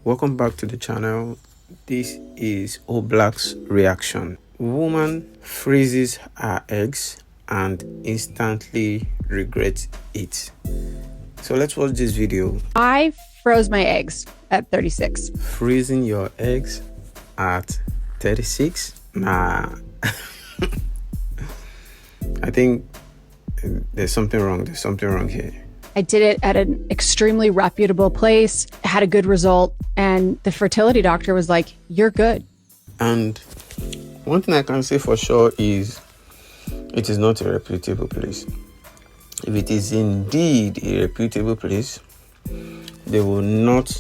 Welcome back to the channel. This is Oblak's reaction. Woman freezes her eggs and instantly regrets it. So let's watch this video. I froze my eggs at 36. Freezing your eggs at 36? Nah. I think there's something wrong. There's something wrong here. I did it at an extremely reputable place, had a good result, and the fertility doctor was like, "You're good." And one thing I can say for sure is it is not a reputable place. If it is indeed a reputable place, they will not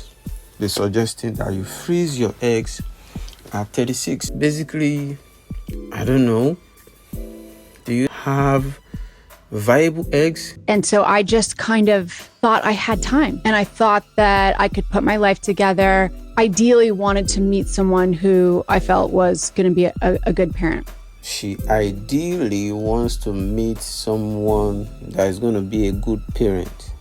be suggesting that you freeze your eggs at 36. Basically, I don't know. Do you have viable eggs? And so I just kind of thought I had time, and I thought that I could put my life together. Ideally wanted to meet someone who I felt was going to be a good parent. She ideally wants to meet someone that is going to be a good parent.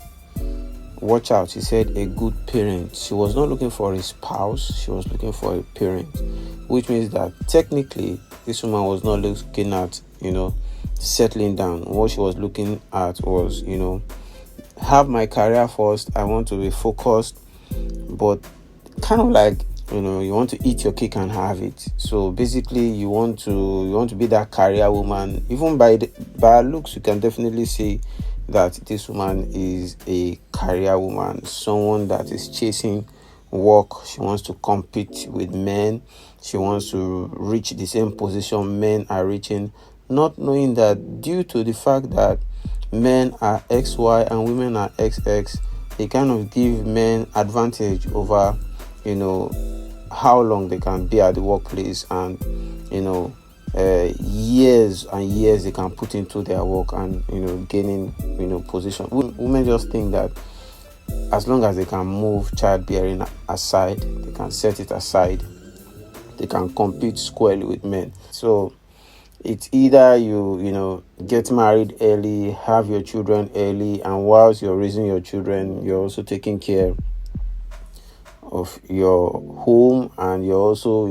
Watch out, she said a good parent. She was not looking for a spouse, she was looking for a parent, which means that technically this woman was not looking at, settling down. What she was looking at was, have my career first, I want to be focused, but kind of like, you want to eat your cake and have it. So basically you want to be that career woman. Even by her looks, you can definitely see that this woman is a career woman, someone that is chasing work. She wants to compete with men. She wants to reach the same position men are reaching, not knowing that due to the fact that men are XY and women are XX, they kind of give men advantage over, how long they can be at the workplace, and years and years they can put into their work and gaining position. Women just think that as long as they can move childbearing aside, they can set it aside, they can compete squarely with men. So it's either you get married early, have your children early, and whilst you're raising your children, you're also taking care of your home, and you're also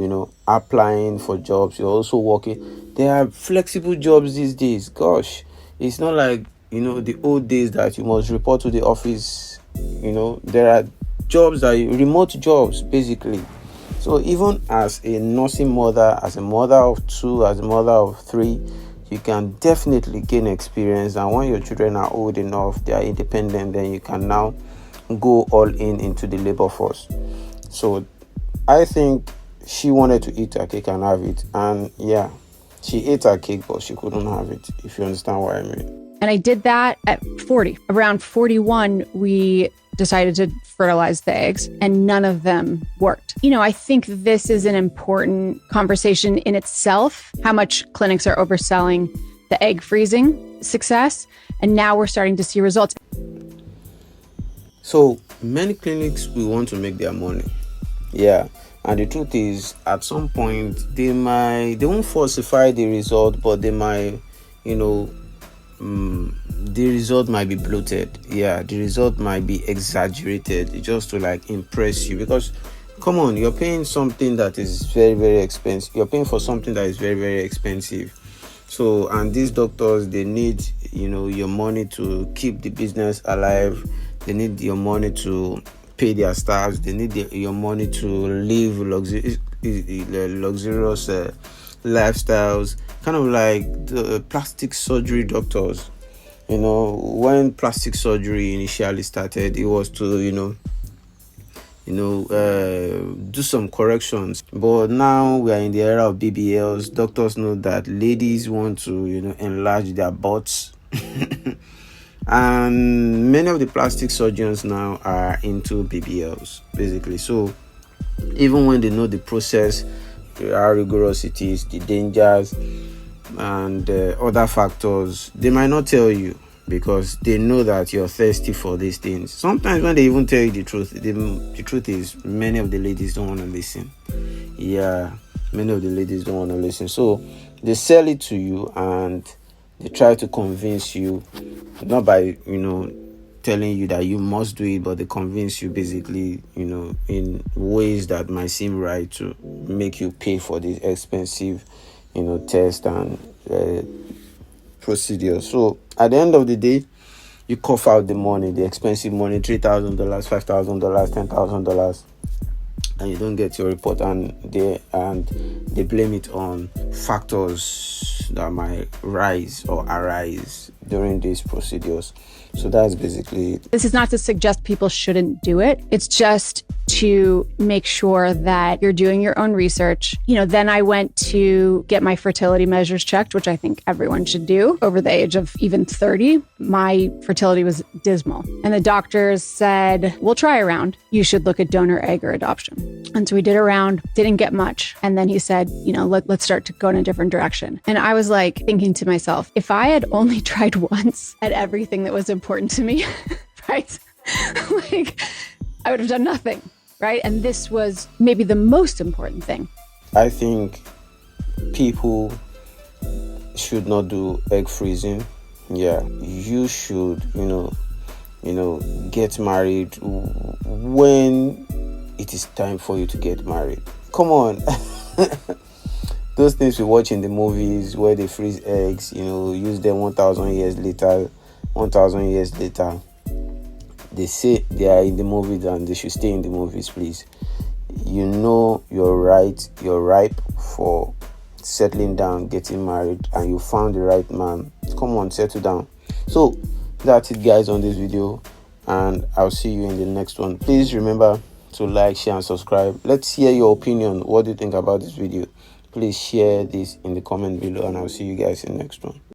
applying for jobs, you're also working. There are flexible jobs these days. Gosh, it's not like the old days that you must report to the office. There are jobs that remote jobs basically. So even as a nursing mother, as a mother of two, as a mother of three, you can definitely gain experience, and when your children are old enough, they are independent, then you can now go all into the labor force. So I think she wanted to eat her cake and have it, and yeah, she ate her cake but she couldn't have it, if you understand what I mean. And I did that at 40. Around 41, we decided to fertilize the eggs, and none of them worked. I think this is an important conversation in itself, how much clinics are overselling the egg freezing success, and now we're starting to see results. So many clinics will want to make their money. Yeah. And the truth is, at some point, they won't falsify the result, but they might, the result might be bloated. Yeah, the result might be exaggerated just to impress you. Because, come on, you're paying something that is very, very expensive. You're paying for something that is very, very expensive. So, and these doctors, they need, your money to keep the business alive. They need your money to pay their staffs. They need your money to live luxurious lifestyles, kind of like the plastic surgery doctors. When plastic surgery initially started, it was to do some corrections. But now we are in the era of BBLs. Doctors know that ladies want to enlarge their butts. And many of the plastic surgeons now are into BBLs, basically. So even when they know the process, how rigorous it is, the dangers, and other factors, they might not tell you, because they know that you're thirsty for these things. Sometimes when they even tell you the truth, the truth is many of the ladies don't want to listen. Yeah, many of the ladies don't want to listen. So they sell it to you, and they try to convince you, not by telling you that you must do it, but they convince you basically, in ways that might seem right to make you pay for this expensive, test and procedure. So at the end of the day, you cough out the money, the expensive money, $3,000, $5,000, $10,000, and you don't get your report, and they blame it on factors that might rise or arise during these procedures. So that's basically it. This is not to suggest people shouldn't do it. It's just to make sure that you're doing your own research. Then I went to get my fertility measures checked, which I think everyone should do over the age of even 30. My fertility was dismal. And the doctors said, we'll try a round. You should look at donor egg or adoption. And so we did a round, didn't get much. And then he said, let's start to go in a different direction. And I was like thinking to myself, if I had only tried once at everything that was important to me, right? Like I would have done nothing. Right. And this was maybe the most important thing. I think people should not do egg freezing. Yeah, you should, get married when it is time for you to get married. Come on. Those things we watch in the movies where they freeze eggs, use them 1,000 years later. They say they are in the movies and they should stay in the movies, please. You're right. You're ripe for settling down, getting married, and you found the right man. Come on, settle down. So that's it, guys, on this video, and I'll see you in the next one. Please remember to like, share, and subscribe. Let's hear your opinion. What do you think about this video? Please share this in the comment below, and I'll see you guys in the next one.